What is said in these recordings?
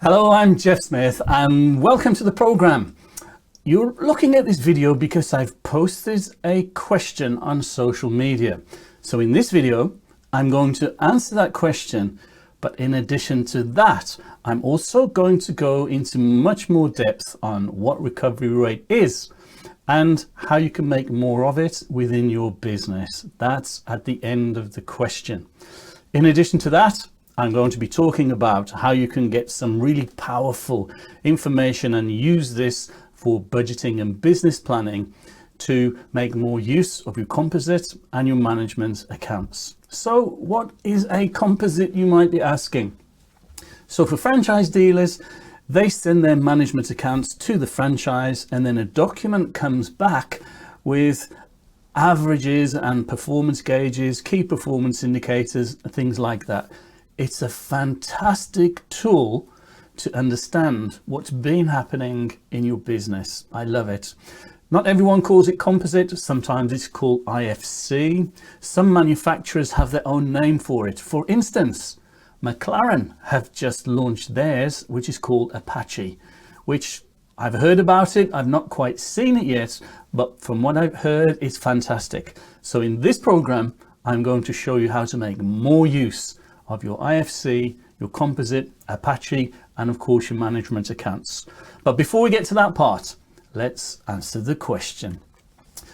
Hello, I'm Jeff Smith and welcome to the program. You're looking at this video because I've posted a question on social media. So in this video, I'm going to answer that question. But in addition to that, I'm also going to go into much more depth on what recovery rate is and how you can make more of it within your business. That's at the end of the question. In addition to that, I'm going to be talking about how you can get some really powerful information and use this for budgeting and business planning to make more use of your composite and your management accounts. So what is a composite, you might be asking? So for franchise dealers, they send their management accounts to the franchise and then a document comes back with averages and performance gauges, key performance indicators, things like that. It's a fantastic tool to understand what's been happening in your business. I love it. Not everyone calls it composite. Sometimes it's called IFC. Some manufacturers have their own name for it. For instance, McLaren have just launched theirs, which is called Apache, which I've heard about it. I've not quite seen it yet, but from what I've heard, it's fantastic. So in this program, I'm going to show you how to make more use of your IFC, your composite, Apache, and of course your management accounts. But before we get to that part, let's answer the question.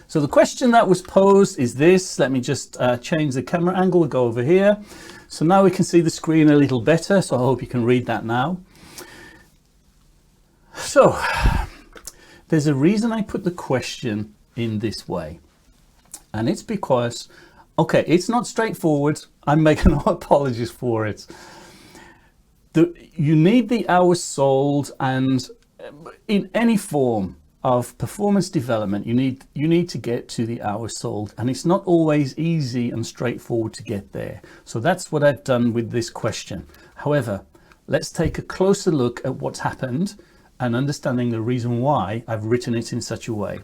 So the question that was posed is this. Let me just change the camera angle, go over here. So now we can see the screen a little better. So I hope you can read that now. So there's a reason I put the question in this way. And it's because, okay, it's not straightforward. I'm making no apologies for it. You need the hours sold, and in any form of performance development, you need to get to the hours sold, and it's not always easy and straightforward to get there. So that's what I've done with this question. However, let's take a closer look at what's happened and understanding the reason why I've written it in such a way.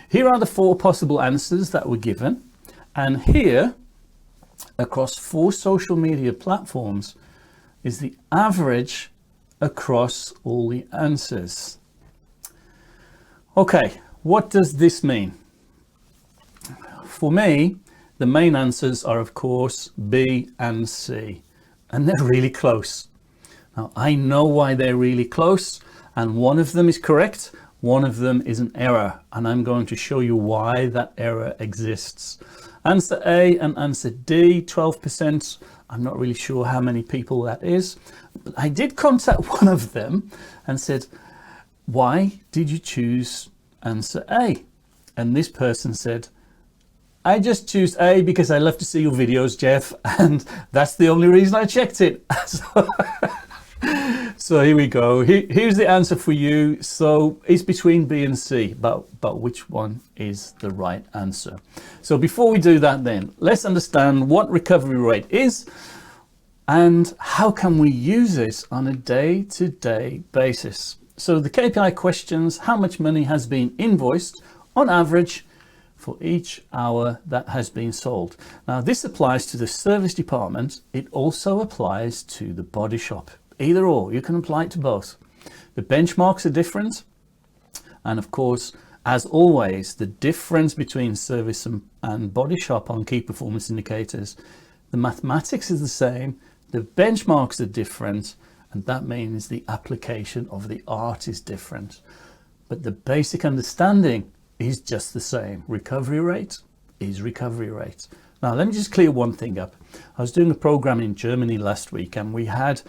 Here are the 4 possible answers that were given, and here across 4 social media platforms is the average across all the answers. Okay, what does this mean? For me, the main answers are of course B and C, and they're really close. Now I know why they're really close, and one of them is correct, one of them is an error, and I'm going to show you why that error exists. Answer A and answer D, 12%. I'm not really sure how many people that is, but I did contact one of them and said, why did you choose answer A? And this person said, I just choose A because I love to see your videos, Jeff, and that's the only reason I checked it. So here we go. Here's the answer for you. So it's between B and C, but which one is the right answer? So before we do that, then let's understand what recovery rate is and how can we use it on a day-to-day basis. So the KPI questions, how much money has been invoiced on average for each hour that has been sold. Now this applies to the service department. It also applies to the body shop. Either or, you can apply it to both. The benchmarks are different, and of course, as always, the difference between service and body shop on key performance indicators, the mathematics is the same, the benchmarks are different, and that means the application of the art is different. But the basic understanding is just the same. Recovery rate is recovery rate. Now, let me just clear one thing up. I was doing a program in Germany last week, and we had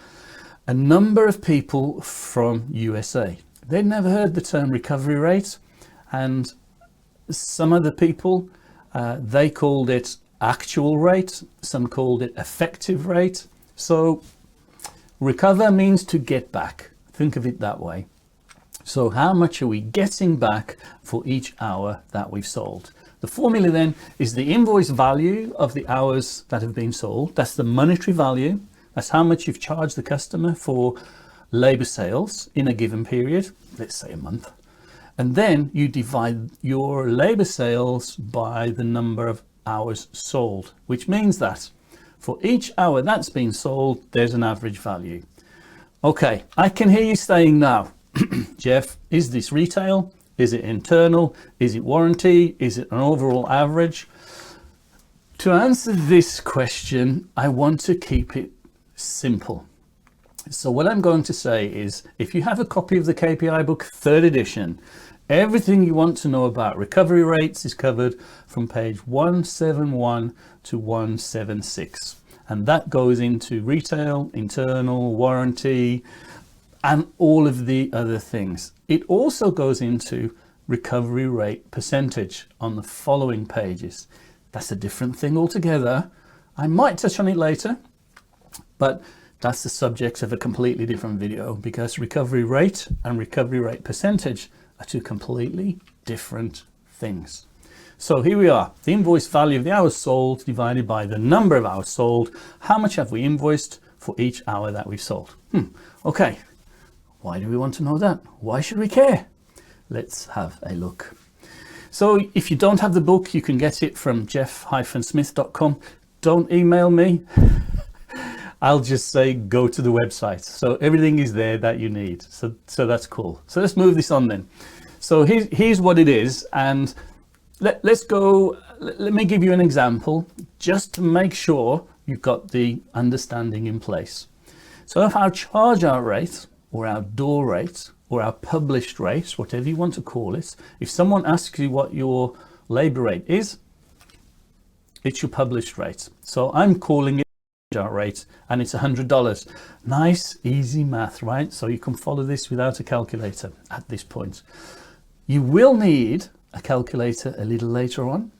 a number of people from USA. They'd never heard the term recovery rate, and some of the people, they called it actual rate, some called it effective rate. So recover means to get back. Think of it that way. So how much are we getting back for each hour that we've sold? The formula then is the invoice value of the hours that have been sold. That's the monetary value. That's how much you've charged the customer for labor sales in a given period, let's say a month. And then you divide your labor sales by the number of hours sold, which means that for each hour that's been sold, there's an average value. Okay, I can hear you saying now, Jeff, is this retail? Is it internal? Is it warranty? Is it an overall average? To answer this question, I want to keep it simple. So what I'm going to say is, if you have a copy of the KPI book, 3rd edition, everything you want to know about recovery rates is covered from page 171 to 176. And that goes into retail, internal, warranty, and all of the other things. It also goes into recovery rate percentage on the following pages. That's a different thing altogether. I might touch on it later, but that's the subject of a completely different video, because recovery rate and recovery rate percentage are two completely different things. So here we are, the invoice value of the hours sold divided by the number of hours sold. How much have we invoiced for each hour that we've sold? Okay, why do we want to know that? Why should we care? Let's have a look. So if you don't have the book, you can get it from jeff-smith.com. Don't email me. I'll just say go to the website. So everything is there that you need. So that's cool. So let's move this on then. So here's what it is, and let's go. Let me give you an example just to make sure you've got the understanding in place. So if our charge out rate or our door rate or our published rate, whatever you want to call it, if someone asks you what your labor rate is, it's your published rate. So I'm calling it charge out rate, and it's $100. Nice, easy math, right? So you can follow this without a calculator at this point. You will need a calculator a little later on,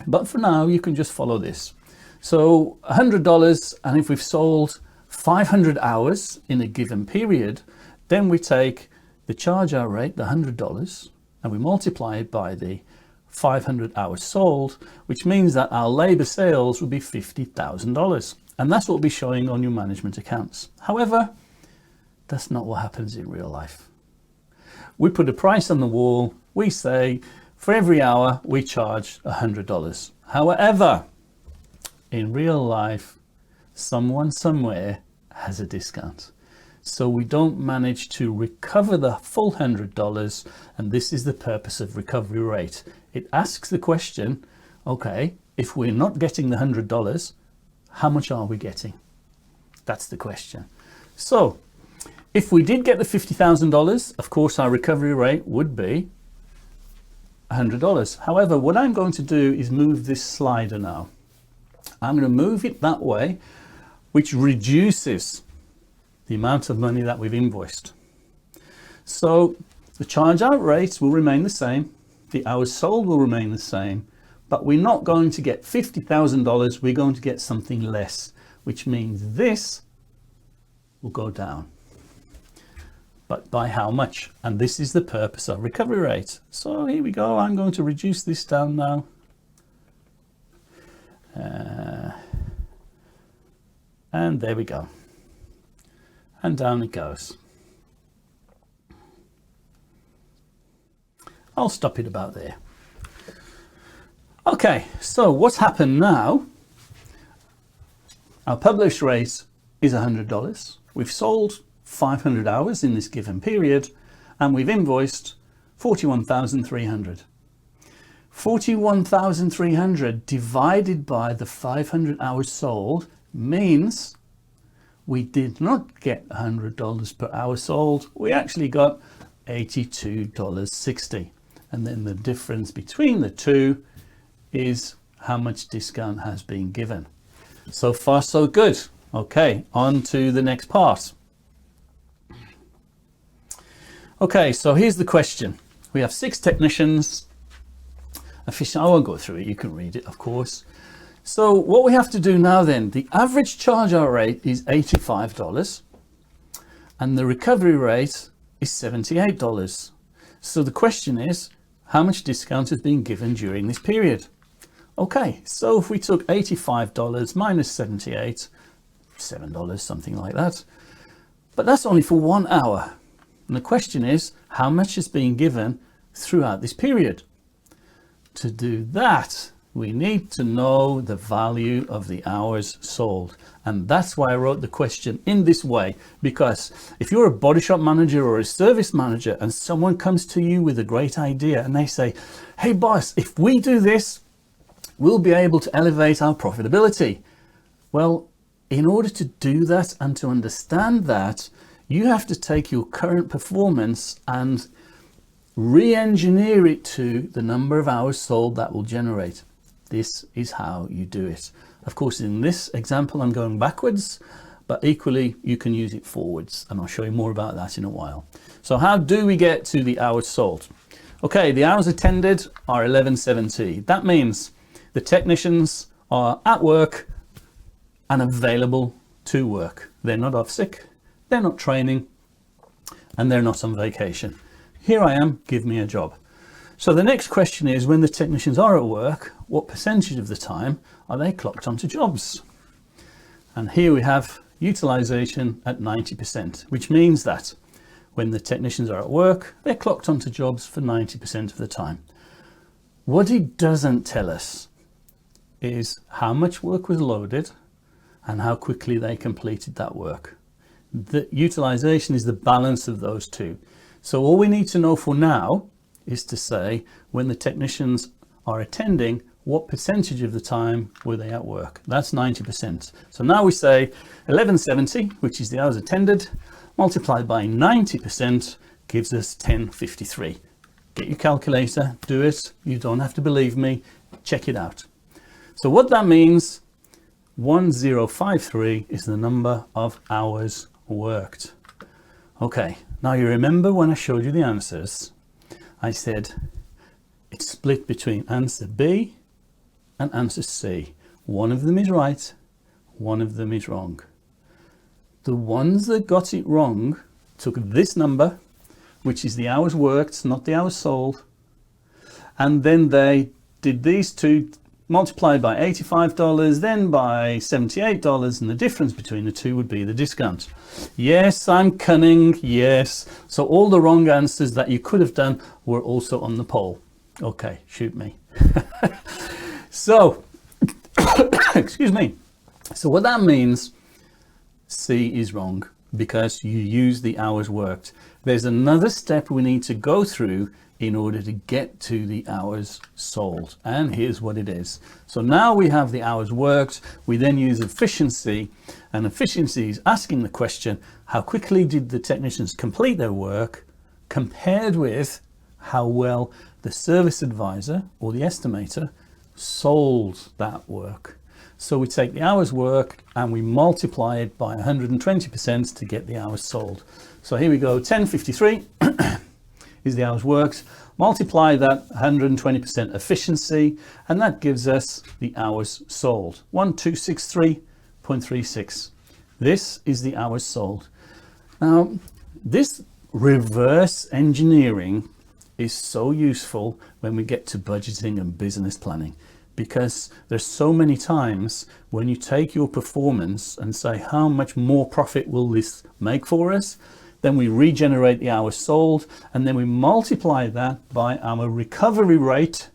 but for now you can just follow this. So $100, and if we've sold 500 hours in a given period, then we take the charge out rate, the $100, and we multiply it by the 500 hours sold, which means that our labor sales will be $50,000, and that's what will be showing on your management accounts. However, that's not what happens in real life. We put a price on the wall. We say for every hour we charge $100. However, in real life, someone somewhere has a discount. So we don't manage to recover the full $100, and this is the purpose of recovery rate. It asks the question, okay, if we're not getting the $100, how much are we getting? That's the question. So if we did get the $50,000, of course our recovery rate would be $100. However, what I'm going to do is move this slider now. I'm going to move it that way, which reduces the amount of money that we've invoiced. So the charge out rates will remain the same, the hours sold will remain the same, but we're not going to get $50,000, we're going to get something less, which means this will go down. But by how much? And this is the purpose of recovery rate. So here we go, I'm going to reduce this down now. And there we go. And down it goes. I'll stop it about there. Okay, so what's happened now? Our published rate is $100. We've sold 500 hours in this given period, and we've invoiced 41,300. 41,300 divided by the 500 hours sold means we did not get $100 per hour sold. We actually got $82.60. And then the difference between the two is how much discount has been given. So far, so good. Okay, on to the next part. Okay, so here's the question. We have 6 technicians. I won't go through it, you can read it, of course. So what we have to do now then, the average charge out rate is $85 and the recovery rate is $78. So the question is, how much discount has been given during this period? Okay, so if we took $85 minus 78, $7, something like that, but that's only for 1 hour. And the question is, how much is being given throughout this period? To do that, We need to know the value of the hours sold. And that's why I wrote the question in this way, because if you're a body shop manager or a service manager and someone comes to you with a great idea and they say, hey boss, if we do this, we'll be able to elevate our profitability. Well, in order to do that and to understand that, you have to take your current performance and re-engineer it to the number of hours sold that will generate. This is how you do it. Of course, in this example, I'm going backwards, but equally you can use it forwards, and I'll show you more about that in a while. So how do we get to the hours sold? Okay, the hours attended are 1170. That means the technicians are at work and available to work. They're not off sick, they're not training, and they're not on vacation. Here I am, give me a job. So the next question is, when the technicians are at work, what percentage of the time are they clocked onto jobs? And here we have utilization at 90%, which means that when the technicians are at work, they're clocked onto jobs for 90% of the time. What it doesn't tell us is how much work was loaded and how quickly they completed that work. The utilization is the balance of those two. So all we need to know for now is to say, when the technicians are attending, what percentage of the time were they at work? That's 90%. So now we say 1170, which is the hours attended, multiplied by 90% gives us 1053. Get your calculator, do it. You don't have to believe me, check it out. So what that means, 1053 is the number of hours worked. Okay, now you remember when I showed you the answers, I said it's split between answer B and answer C. One of them is right, one of them is wrong. The ones that got it wrong took this number, which is the hours worked, not the hours sold, and then they did these two multiplied by $85, then by $78, and the difference between the two would be the discount. Yes, I'm cunning, yes. So all the wrong answers that you could have done were also on the poll. Okay, shoot me. So, excuse me. So what that means, C is wrong because you use the hours worked. There's another step we need to go through in order to get to the hours sold. And here's what it is. So now we have the hours worked. We then use efficiency, and efficiency is asking the question, how quickly did the technicians complete their work compared with how well the service advisor or the estimator sold that work. So we take the hours work and we multiply it by 120% to get the hours sold. So here we go, 1053 is the hours worked. Multiply that 120% efficiency, and that gives us the hours sold. 1263.36. This is the hours sold. Now, this reverse engineering is so useful when we get to budgeting and business planning, because there's so many times when you take your performance and say, how much more profit will this make for us? Then we regenerate the hours sold, and then we multiply that by our recovery rate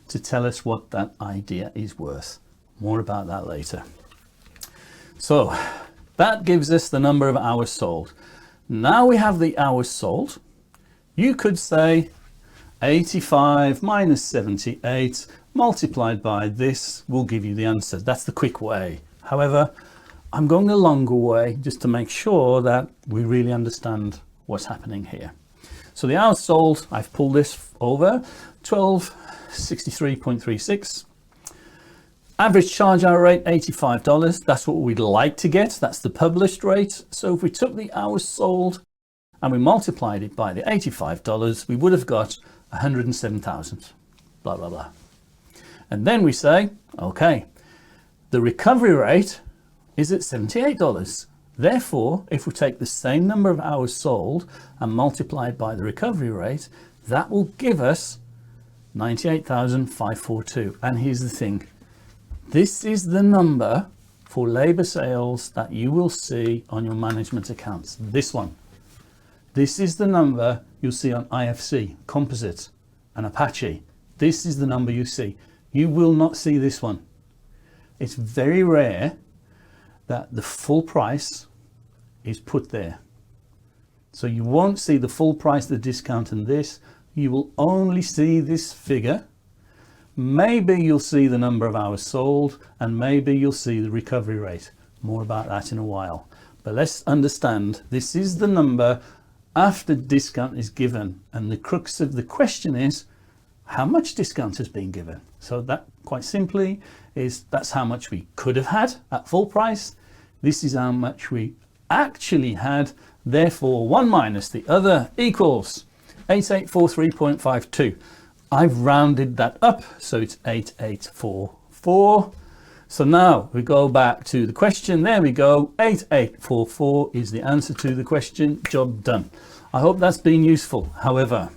to tell us what that idea is worth. More about that later. So that gives us the number of hours sold. Now we have the hours sold. You could say 85 minus 78 multiplied by this will give you the answer. That's the quick way. However, I'm going a longer way just to make sure that we really understand what's happening here. So the hours sold, I've pulled this over, 1263.36. Average charge hour rate, $85. That's what we'd like to get. That's the published rate. So if we took the hours sold and we multiplied it by the $85, we would have got 107,000, blah, blah, blah. And then we say, okay, the recovery rate is at $78. Therefore, if we take the same number of hours sold and multiply it by the recovery rate, that will give us 98,542. And here's the thing. This is the number for labor sales that you will see on your management accounts. This one. This is the number you'll see on IFC, Composite, and Apache. This is the number you see. You will not see this one. It's very rare that the full price is put there. So you won't see the full price, the discount and this. You will only see this figure. Maybe you'll see the number of hours sold, and maybe you'll see the recovery rate. More about that in a while. But let's understand, this is the number after discount is given. And the crux of the question is, how much discount has been given? So that, quite simply, is that's how much we could have had at full price. This is how much we actually had. Therefore, one minus the other equals 8843.52. I've rounded that up, so it's 8844. So now we go back to the question. There we go. 8844 is the answer to the question. Job done. I hope that's been useful. However,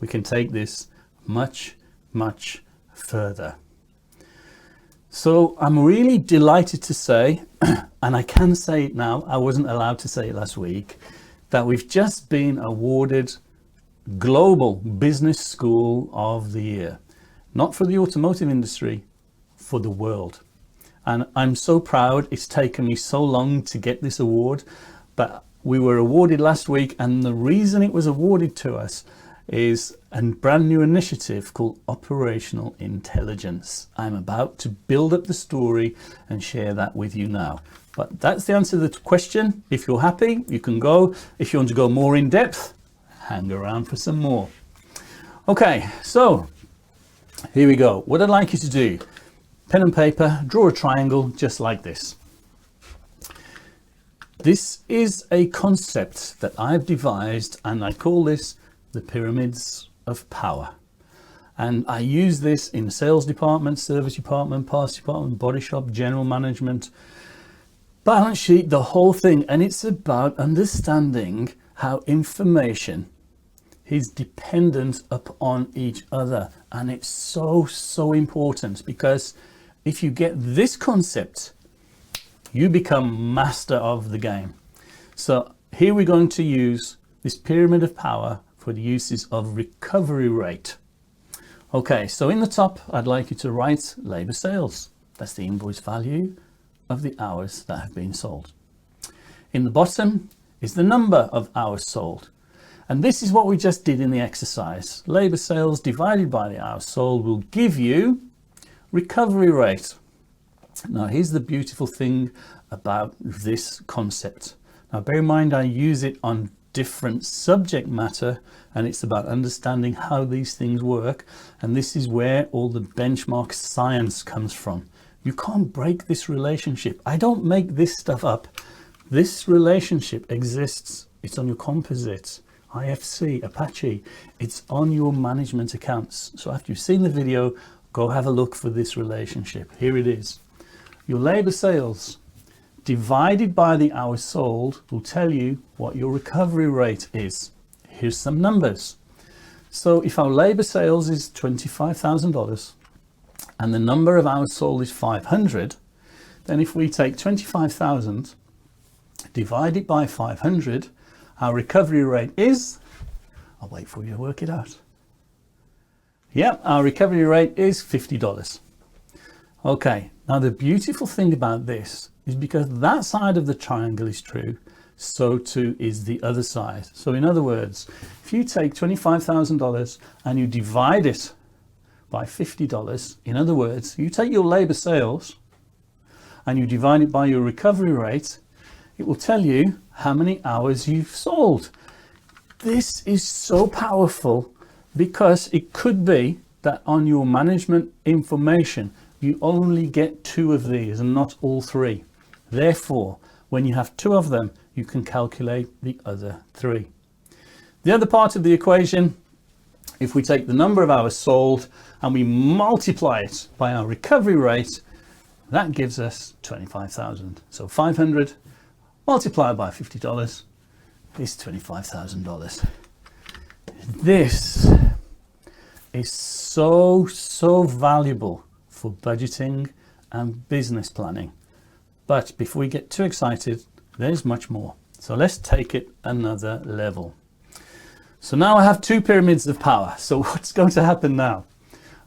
we can take this much, much further. So I'm really delighted to say, and I can say it now, I wasn't allowed to say it last week, that we've just been awarded Global Business School of the Year. Not for the automotive industry, for the world. And I'm so proud. It's taken me so long to get this award, but we were awarded last week, and the reason it was awarded to us is a brand new initiative called Operational Intelligence. I'm about to build up the story and share that with you now. But that's the answer to the question. If you're happy, you can go. If you want to go more in depth, hang around for some more. Okay, so here we go. What I'd like you to do, pen and paper, draw a triangle just like this. This is a concept that I've devised, and I call this the pyramids of power. And I use this in sales department, service department, parts department, body shop, general management, balance sheet, the whole thing. And it's about understanding how information is dependent upon each other. And it's so, so important, because if you get this concept, you become master of the game. So here we're going to use this pyramid of power for the uses of recovery rate. Okay, so in the top, I'd like you to write labor sales. That's the invoice value of the hours that have been sold. In the bottom is the number of hours sold. And this is what we just did in the exercise. Labor sales divided by the hours sold will give you recovery rate. Now, here's the beautiful thing about this concept. Now, bear in mind, I use it on different subject matter, and it's about understanding how these things work. And this is where all the benchmark science comes from. You can't break this relationship. I don't make this stuff up. This relationship exists. It's on your composites, IFC, Apache. It's on your management accounts. So after you've seen the video, go have a look for this relationship. Here it is. Your labor sales divided by the hours sold will tell you what your recovery rate is. Here's some numbers. So if our labor sales is $25,000 and the number of hours sold is 500, then if we take 25,000 divided by 500, our recovery rate is, I'll wait for you to work it out. Yeah, our recovery rate is $50. Okay, now the beautiful thing about this is because that side of the triangle is true, so too is the other side. So in other words, if you take $25,000 and you divide it by $50, in other words, you take your labor sales and you divide it by your recovery rate, it will tell you how many hours you've sold. This is so powerful, because it could be that on your management information, you only get 2 of these and not all 3. Therefore, when you have 2 of them, you can calculate the other 3. The other part of the equation, if we take the number of hours sold and we multiply it by our recovery rate, that gives us 25,000. So 500 multiplied by $50 is $25,000. This is so, so valuable for budgeting and business planning. But before we get too excited, there's much more. So let's take it another level. So now I have two pyramids of power. So what's going to happen now?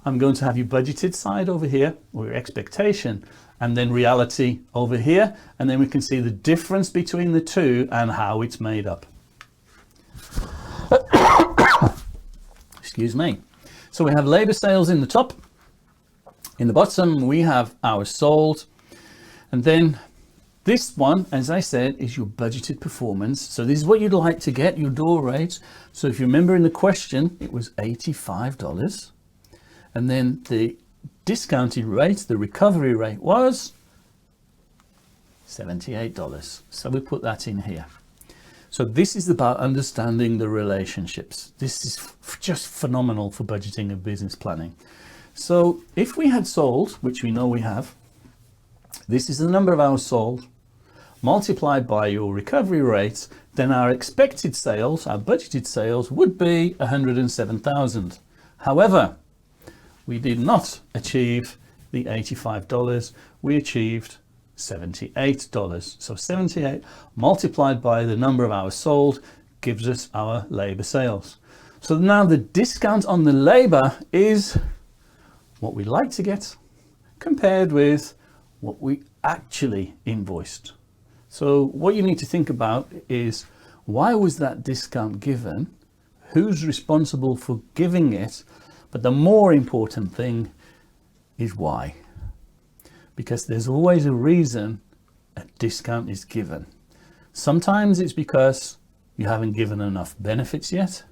I'm going to have your budgeted side over here, or your expectation, and then reality over here. And then we can see the difference between the two and how it's made up. Excuse me. So we have labor sales in the top. In the bottom, we have hours sold. And then this one, as I said, is your budgeted performance. So this is what you'd like to get, your door rate. So if you remember in the question, it was $85. And then the discounted rate, the recovery rate was $78. So we put that in here. So this is about understanding the relationships. This is just phenomenal for budgeting and business planning. So if we had sold, which we know we have, this is the number of hours sold multiplied by your recovery rate, then our expected sales, our budgeted sales would be 107,000. However, we did not achieve the $85. We achieved $78. So 78 multiplied by the number of hours sold gives us our labor sales. So now the discount on the labor is what we like to get compared with what we actually invoiced. So what you need to think about is, why was that discount given? Who's responsible for giving it? But the more important thing is why. Because there's always a reason a discount is given. Sometimes it's because you haven't given enough benefits yet.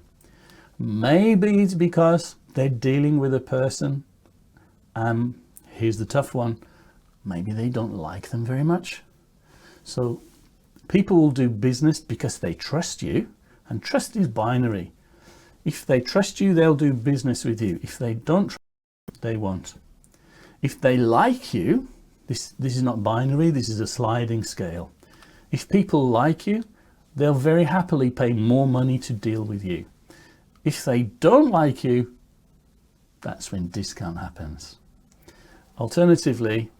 Maybe it's because they're dealing with a person. Here's the tough one. Maybe they don't like them very much. So people will do business because they trust you, and trust is binary. If they trust you, they'll do business with you. If they don't trust you, they won't. If they like you, this is not binary, this is a sliding scale. If people like you, they'll very happily pay more money to deal with you. If they don't like you, that's when discount happens. Alternatively,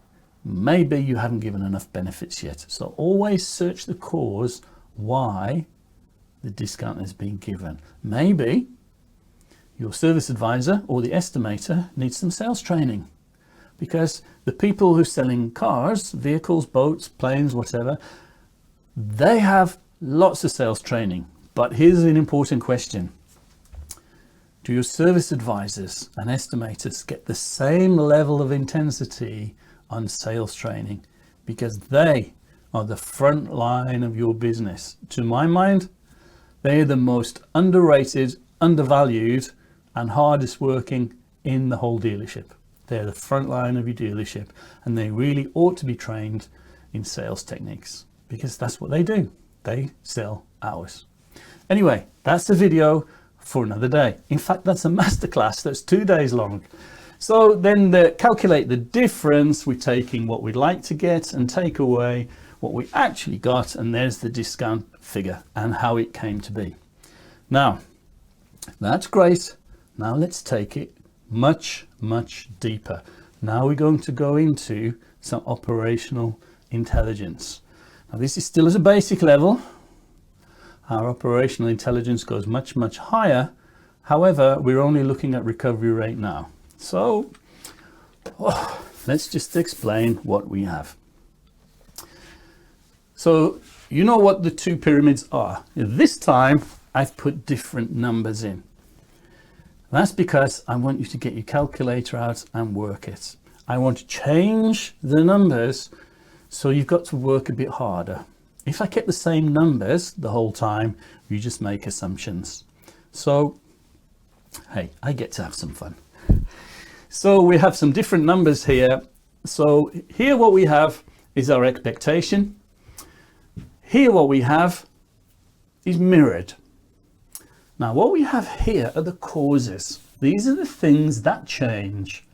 maybe you haven't given enough benefits yet. So always search the cause why the discount has been given. Maybe your service advisor or the estimator needs some sales training, because the people who are selling cars, vehicles, boats, planes, whatever, they have lots of sales training. But here's an important question. Do your service advisors and estimators get the same level of intensity on sales training? Because they are the front line of your business. To my mind, they are the most underrated, undervalued, and hardest working in the whole dealership. They're the front line of your dealership, and they really ought to be trained in sales techniques, because that's what they do. They sell hours. Anyway, that's the video for another day. In fact, that's a masterclass that's 2 days long. So then calculate the difference. We're taking what we'd like to get and take away what we actually got, and there's the discount figure and how it came to be. Now, that's great. Now let's take it much, much deeper. Now we're going to go into some operational intelligence. Now this is still at a basic level. Our operational intelligence goes much, much higher. However, we're only looking at recovery rate now. So let's just explain what we have. So you know what the two pyramids are. This time I've put different numbers in. That's because I want you to get your calculator out and work it. I want to change the numbers, so you've got to work a bit harder. If I kept the same numbers the whole time, you just make assumptions. So, hey, I get to have some fun. So we have some different numbers here. So here what we have is our expectation. Here what we have is mirrored. Now what we have here are the causes. These are the things that change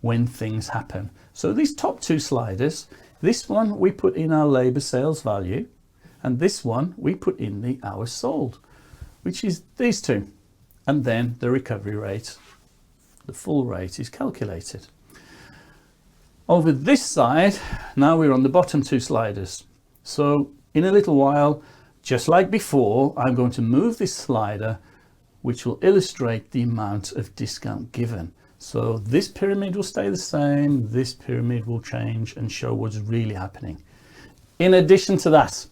when things happen. So these top two sliders, this one we put in our labor sales value, and this one we put in the hours sold, which is these two. And then the recovery rate, the full rate, is calculated. Over this side, now we're on the bottom two sliders. So in a little while, just like before, I'm going to move this slider which will illustrate the amount of discount given. So this pyramid will stay the same, this pyramid will change and show what's really happening. In addition to that,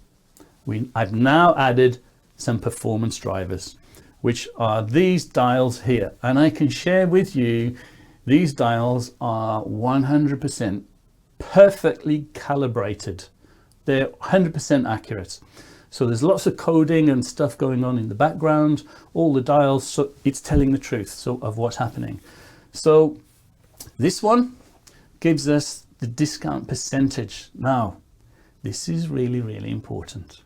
I've now added some performance drivers, which are these dials here. And I can share with you, these dials are 100% perfectly calibrated. They're 100% accurate. So there's lots of coding and stuff going on in the background, all the dials, so it's telling the truth of what's happening. So this one gives us the discount percentage. Now, this is really, really important.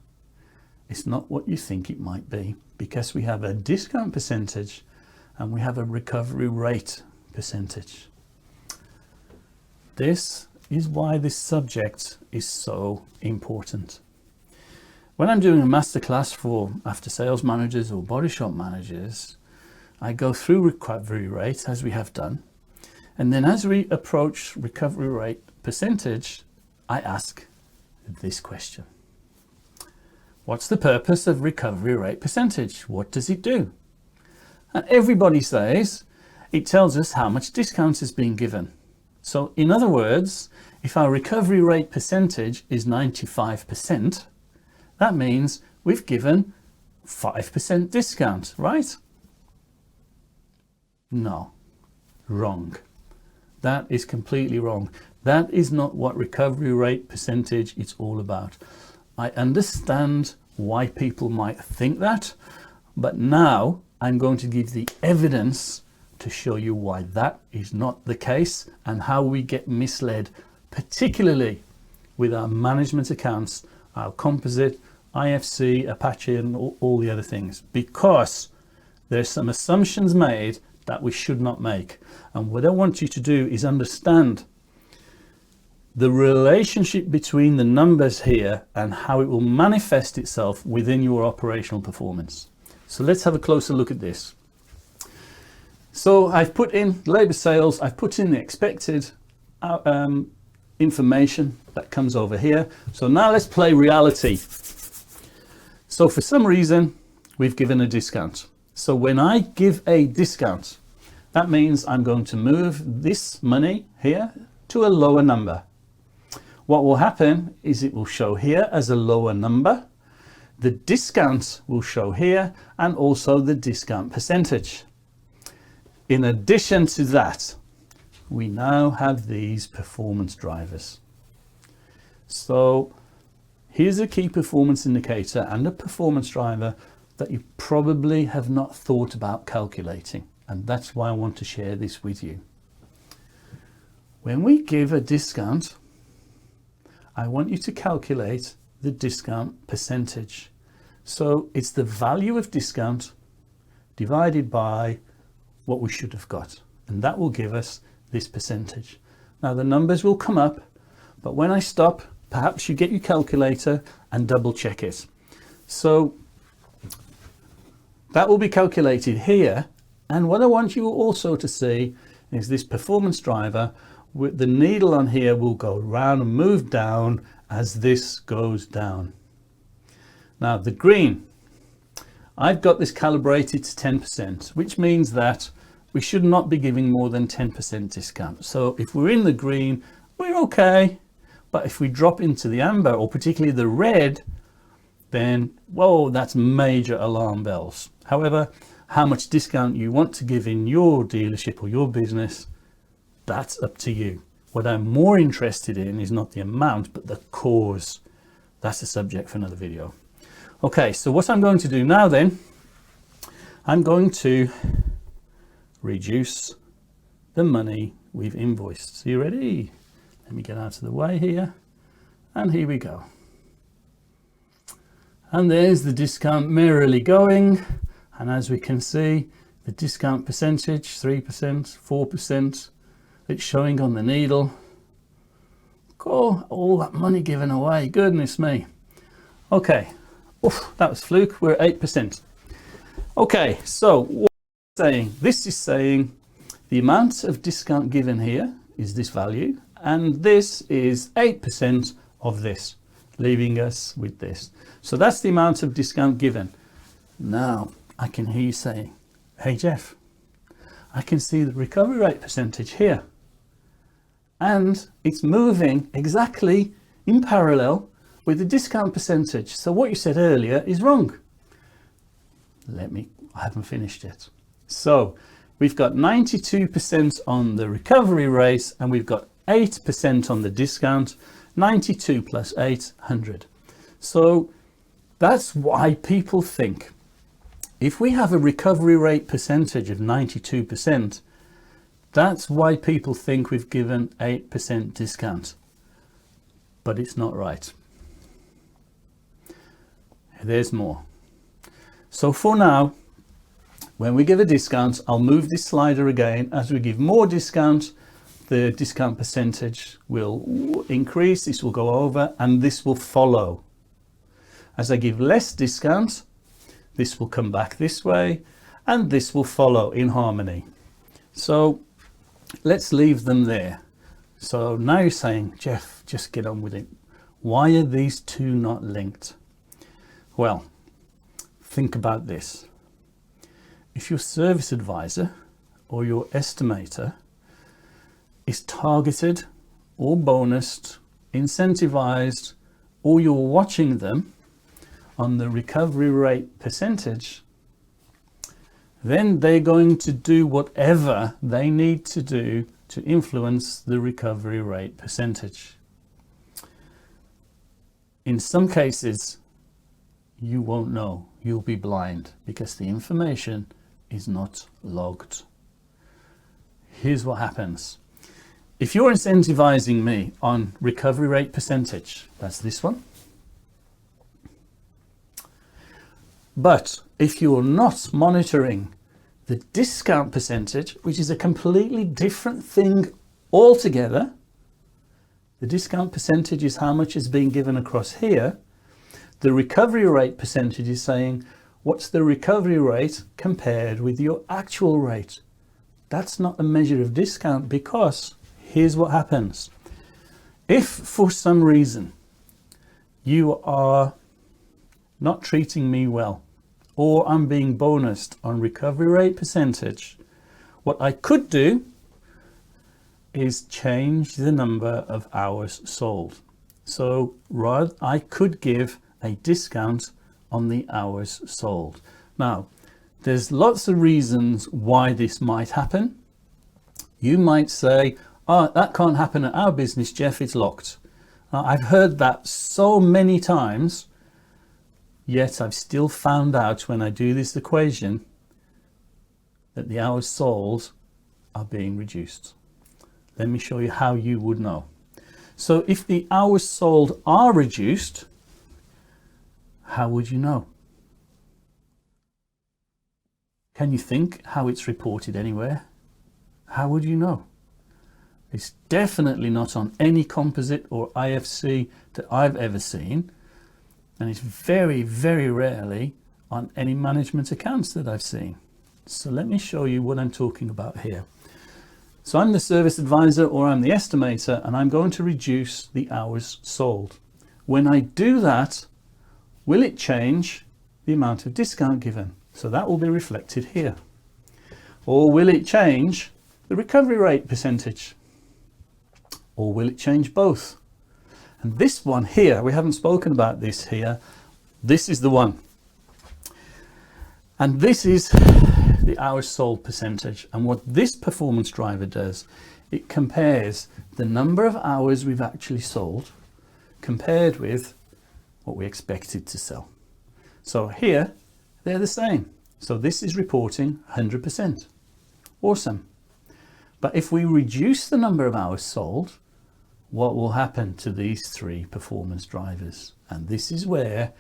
It's not what you think it might be, because we have a discount percentage and we have a recovery rate percentage. This is why this subject is so important. When I'm doing a masterclass for after sales managers or body shop managers, I go through recovery rate as we have done. And then as we approach recovery rate percentage, I ask this question. What's the purpose of recovery rate percentage? What does it do? And everybody says it tells us how much discount is being given. So in other words, if our recovery rate percentage is 95%, that means we've given 5% discount, right? No, wrong. That is completely wrong. That is not what recovery rate percentage is all about. I understand why people might think that, but now I'm going to give the evidence to show you why that is not the case and how we get misled, particularly with our management accounts, our composite, IFC, Apache, and all the other things, because there's some assumptions made that we should not make. And what I want you to do is understand the relationship between the numbers here and how it will manifest itself within your operational performance. So let's have a closer look at this. So I've put in labor sales, I've put in the expected information that comes over here. So now let's play reality. So for some reason, we've given a discount. So when I give a discount, that means I'm going to move this money here to a lower number. What will happen is it will show here as a lower number. The discount will show here and also the discount percentage. In addition to that, we now have these performance drivers. So here's a key performance indicator and a performance driver that you probably have not thought about calculating. And that's why I want to share this with you. When we give a discount, I want you to calculate the discount percentage. So it's the value of discount divided by what we should have got. And that will give us this percentage. Now the numbers will come up, but when I stop, perhaps you get your calculator and double check it. So that will be calculated here. And what I want you also to see is this performance driver with the needle on here will go around and move down as this goes down. Now the green, I've got this calibrated to 10%, which means that we should not be giving more than 10% discount. So if we're in the green, we're okay. But if we drop into the amber or particularly the red, then, whoa, that's major alarm bells. However, how much discount you want to give in your dealership or your business, that's up to you. What I'm more interested in is not the amount, but the cause. That's the subject for another video. Okay, so what I'm going to do now then, I'm going to reduce the money we've invoiced. So you ready? Let me get out of the way here. And here we go. And there's the discount merrily going. And as we can see, the discount percentage, 3%, 4%, it's showing on the needle. Oh, all that money given away, goodness me. Okay, oof, that was fluke, we're at 8%. Okay, so what is saying? This is saying the amount of discount given here is this value, and this is 8% of this, leaving us with this. So that's the amount of discount given. Now, I can hear you saying, hey Jeff, I can see the recovery rate percentage here, and it's moving exactly in parallel with the discount percentage. So what you said earlier is wrong. I haven't finished yet. So we've got 92% on the recovery rate, and we've got 8% on the discount. 92 plus 8, 100. So that's why people think if we have a recovery rate percentage of 92%, that's why people think we've given 8% discount. But it's not right. There's more. So for now, when we give a discount, I'll move this slider again. As we give more discount, the discount percentage will increase, this will go over, and this will follow. As I give less discount, this will come back this way, and this will follow in harmony. So let's leave them there. So now you're saying, Jeff, just get on with it. Why are these two not linked? Well, think about this. If your service advisor or your estimator is targeted or bonused, incentivized, or you're watching them on the recovery rate percentage, then they're going to do whatever they need to do to influence the recovery rate percentage. In some cases, you won't know. You'll be blind because the information is not logged. Here's what happens. If you're incentivizing me on recovery rate percentage, that's this one. But if you're not monitoring the discount percentage, which is a completely different thing altogether, the discount percentage is how much is being given across here. The recovery rate percentage is saying, what's the recovery rate compared with your actual rate? That's not a measure of discount, because here's what happens. If for some reason you are not treating me well, or I'm being bonused on recovery rate percentage, what I could do is change the number of hours sold. So rather, I could give a discount on the hours sold. Now, there's lots of reasons why this might happen. You might say, oh, that can't happen at our business, Jeff, it's locked. Now, I've heard that so many times, yet I've still found out when I do this equation that the hours sold are being reduced. Let me show you how you would know. So if the hours sold are reduced, how would you know? Can you think how it's reported anywhere? How would you know? It's definitely not on any composite or IFC that I've ever seen. And it's very, very rarely on any management accounts that I've seen. So let me show you what I'm talking about here. So I'm the service advisor or I'm the estimator, and I'm going to reduce the hours sold. When I do that, will it change the amount of discount given? So that will be reflected here. Or will it change the recovery rate percentage? Or will it change both? And this one here, we haven't spoken about this here. This is the one. And this is the hours sold percentage. And what this performance driver does, it compares the number of hours we've actually sold compared with what we expected to sell. So here, they're the same. So this is reporting 100%. Awesome. But if we reduce the number of hours sold, what will happen to these three performance drivers? And this is where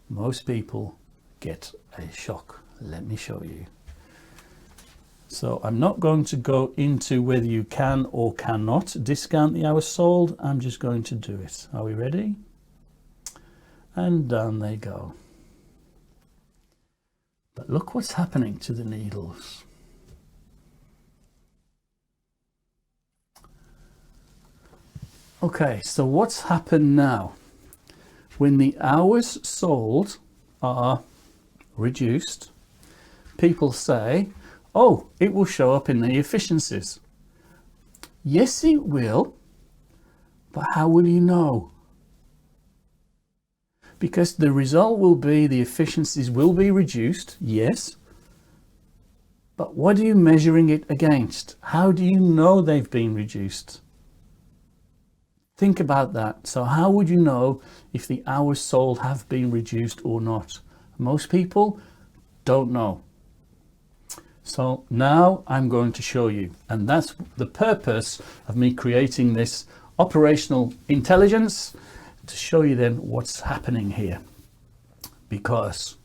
most people get a shock. Let me show you. So I'm not going to go into whether you can or cannot discount the hours sold. I'm just going to do it. Are we ready? And down they go. But look what's happening to the needles. Okay, so what's happened now? When the hours sold are reduced, people say, oh, it will show up in the efficiencies. Yes, it will, but how will you know? Because the result will be the efficiencies will be reduced, yes, but what are you measuring it against? How do you know they've been reduced? Think about that. So how would you know if the hours sold have been reduced or not? Most people don't know. So now I'm going to show you, and that's the purpose of me creating this operational intelligence, to show you then what's happening here. Because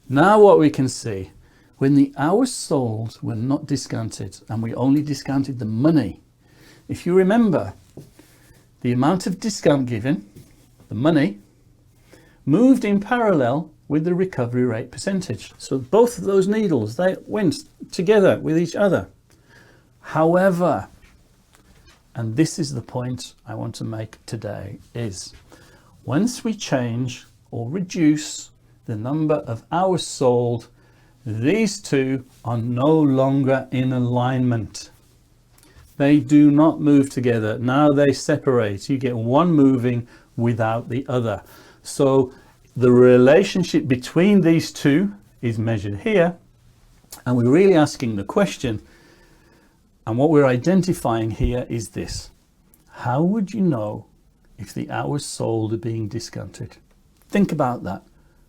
now what we can see, when the hours sold were not discounted and we only discounted the money, if you remember, the amount of discount given, the money, moved in parallel with the recovery rate percentage. So both of those needles, they went together with each other. However, and this is the point I want to make today, is once we change or reduce the number of hours sold, these two are no longer in alignment. They do not move together. Now they separate. You get one moving without the other. So the relationship between these two is measured here, and we're really asking the question, and what we're identifying here is this: how would you know if the hours sold are being discounted? Think about that.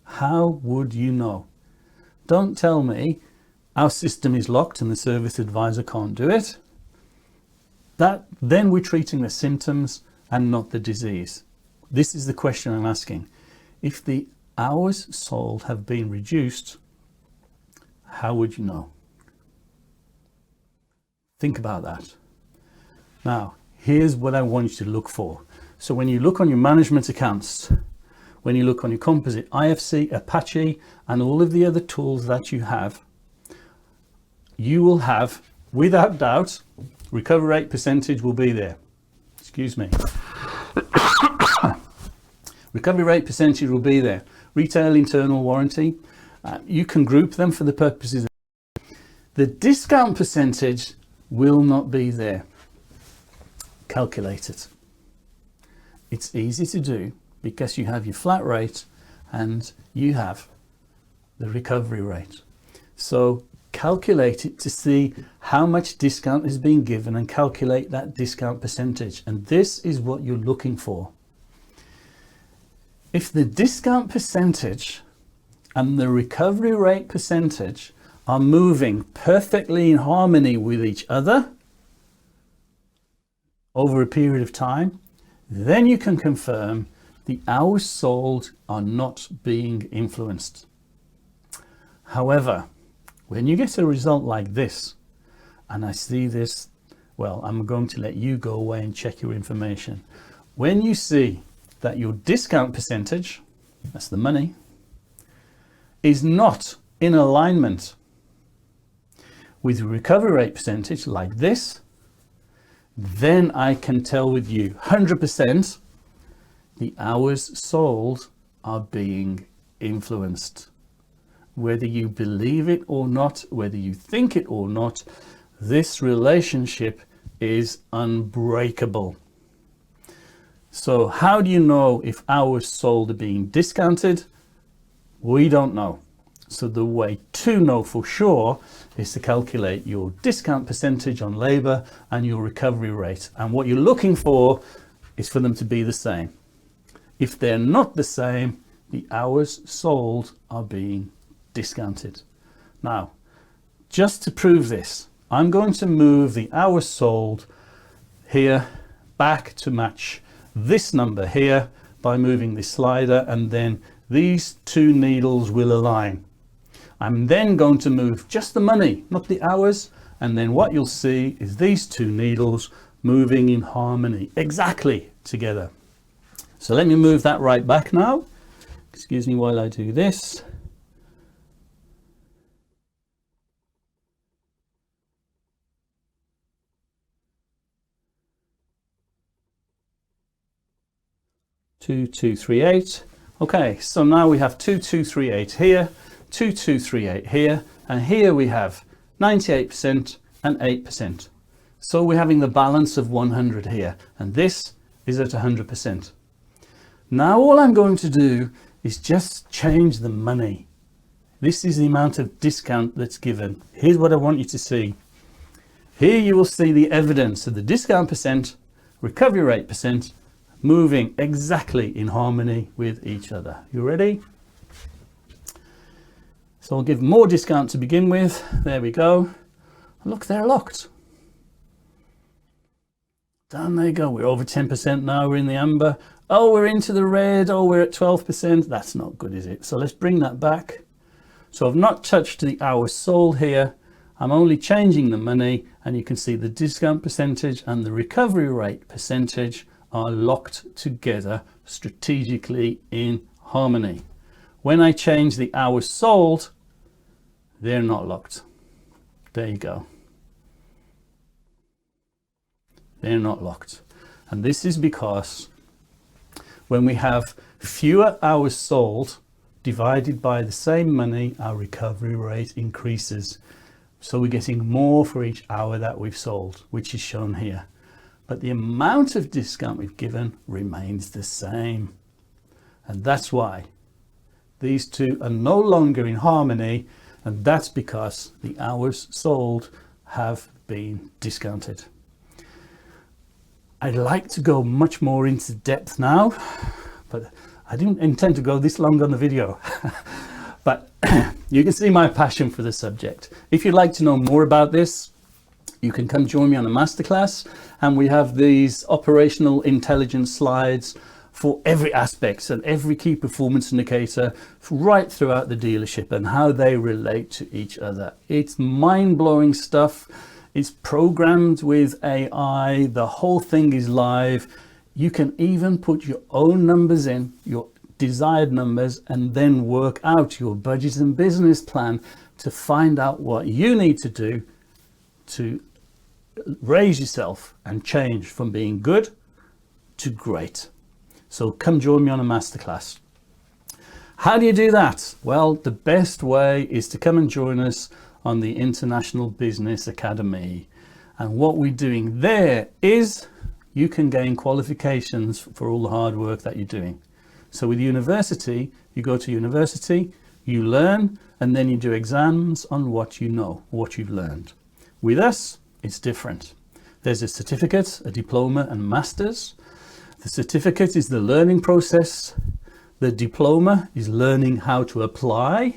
How would you know? Don't tell me our system is locked and the service advisor can't do it. Then we're treating the symptoms and not the disease. This is the question I'm asking. If the hours sold have been reduced, how would you know? Think about that. Now, here's what I want you to look for. So when you look on your management accounts, when you look on your composite, IFC, Apache, and all of the other tools that you have, you will have, without doubt, recovery rate percentage will be there. Excuse me. Recovery rate percentage will be there. Retail internal warranty, you can group them for the purposes. The discount percentage will not be there. Calculate it. It's easy to do because you have your flat rate and you have the recovery rate. So calculate it to see how much discount is being given and calculate that discount percentage. And this is what you're looking for. If the discount percentage and the recovery rate percentage are moving perfectly in harmony with each other over a period of time, then you can confirm the hours sold are not being influenced. However, when you get a result like this, and I see this, well, I'm going to let you go away and check your information. When you see that your discount percentage, that's the money, is not in alignment with the recovery rate percentage like this, then I can tell with you 100% the hours sold are being influenced. Whether you believe it or not, whether you think it or not, this relationship is unbreakable. So how do you know if hours sold are being discounted? We don't know. So the way to know for sure is to calculate your discount percentage on labor and your recovery rate. And what you're looking for is for them to be the same. If they're not the same, the hours sold are being discounted. Now, just to prove this, I'm going to move the hours sold here back to match this number here by moving this slider, and then these two needles will align. I'm then going to move just the money, not the hours, and then what you'll see is these two needles moving in harmony exactly together. So let me move that right back now. Excuse me while I do this. Two, 2, 3, 8. Okay, so now we have 2, 2, 3, 8 here, 2, 2, 3, 8 here, And here we have 98% and 8%. So we're having the balance of 100 here, and this is at 100%. Now all I'm going to do is just change the money. This is the amount of discount that's given. Here's what I want you to see. Here you will see the evidence of the discount percent, recovery rate percent, moving exactly in harmony with each other. You ready? So I'll give more discount to begin with. There we go. Look, they're locked. Down they go. We're over 10% now. We're in the amber. Oh, we're into the red. Oh, we're at 12%. That's not good, is it? So let's bring that back. So I've not touched the hours sold here. I'm only changing the money, and you can see the discount percentage and the recovery rate percentage are locked together strategically in harmony. When I change the hours sold, they're not locked. There you go. They're not locked. And this is because when we have fewer hours sold divided by the same money, our recovery rate increases. So we're getting more for each hour that we've sold, which is shown here. But the amount of discount we've given remains the same. And that's why these two are no longer in harmony, and that's because the hours sold have been discounted. I'd like to go much more into depth now, but I didn't intend to go this long on the video. But you can see my passion for the subject. If you'd like to know more about this, you can come join me on a masterclass, and we have these operational intelligence slides for every aspect and every key performance indicator right throughout the dealership and how they relate to each other. It's mind-blowing stuff. It's programmed with AI. The whole thing is live. You can even put your own numbers in, your desired numbers, and then work out your budget and business plan to find out what you need to do to raise yourself and change from being good to great. So come join me on a masterclass. How do you do that? Well, the best way is to come and join us on the International Business Academy. And what we're doing there is you can gain qualifications for all the hard work that you're doing. So with university, you go to university, you learn, and then you do exams on what you know, what you've learned. With us, it's different. There's a certificate, a diploma, and masters. The certificate is the learning process. The diploma is learning how to apply.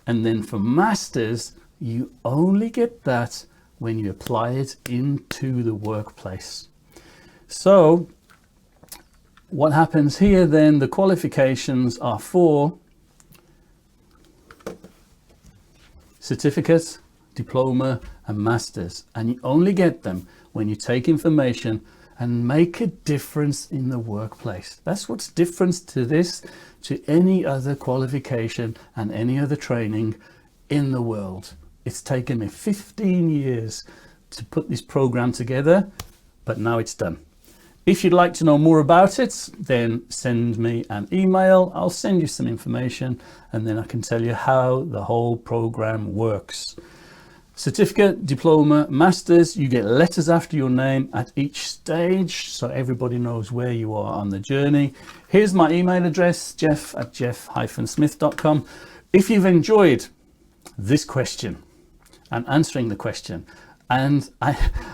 And then for masters, you only get that when you apply it into the workplace. So what happens here then, the qualifications are for certificate, diploma, and masters. And you only get them when you take information and make a difference in the workplace. That's what's different to this, to any other qualification and any other training in the world. It's taken me 15 years to put this program together, but now it's done. If you'd like to know more about it, then send me an email. I'll send you some information, and then I can tell you how the whole program works. Certificate, diploma, masters, you get letters after your name at each stage, so everybody knows where you are on the journey. Here's my email address, jeff@jeff-smith.com. If you've enjoyed this question and answering the question, and I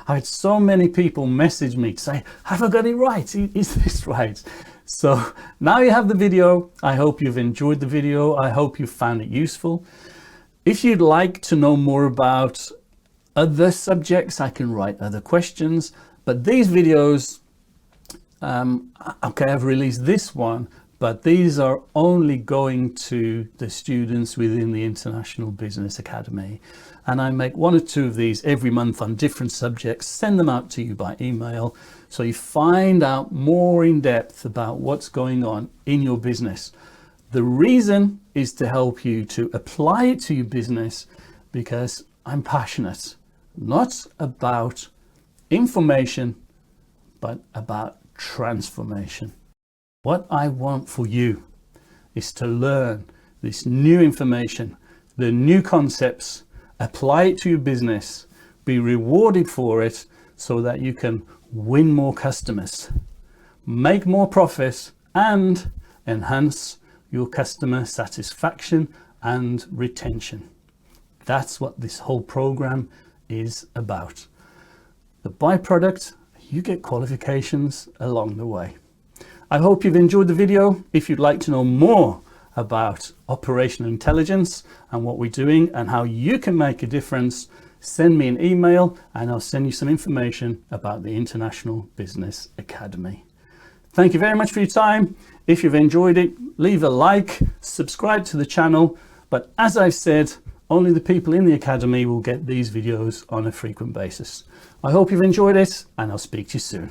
had so many people message me to say, have I got it right? Is this right? So now you have the video. I hope you've enjoyed the video. I hope you found it useful. If you'd like to know more about other subjects, I can write other questions, but these videos, okay, I've released this one, but these are only going to the students within the International Business Academy. And I make 1 or 2 of these every month on different subjects, send them out to you by email, so you find out more in depth about what's going on in your business. The reason is to help you to apply it to your business, because I'm passionate, not about information, but about transformation. What I want for you is to learn this new information, the new concepts, apply it to your business, be rewarded for it so that you can win more customers, make more profit, and enhance your customer satisfaction and retention. That's what this whole program is about. The byproduct, you get qualifications along the way. I hope you've enjoyed the video. If you'd like to know more about operational intelligence and what we're doing and how you can make a difference, send me an email and I'll send you some information about the International Business Academy. Thank you very much for your time. If you've enjoyed it, leave a like, subscribe to the channel. But as I've said, only the people in the Academy will get these videos on a frequent basis. I hope you've enjoyed it and I'll speak to you soon.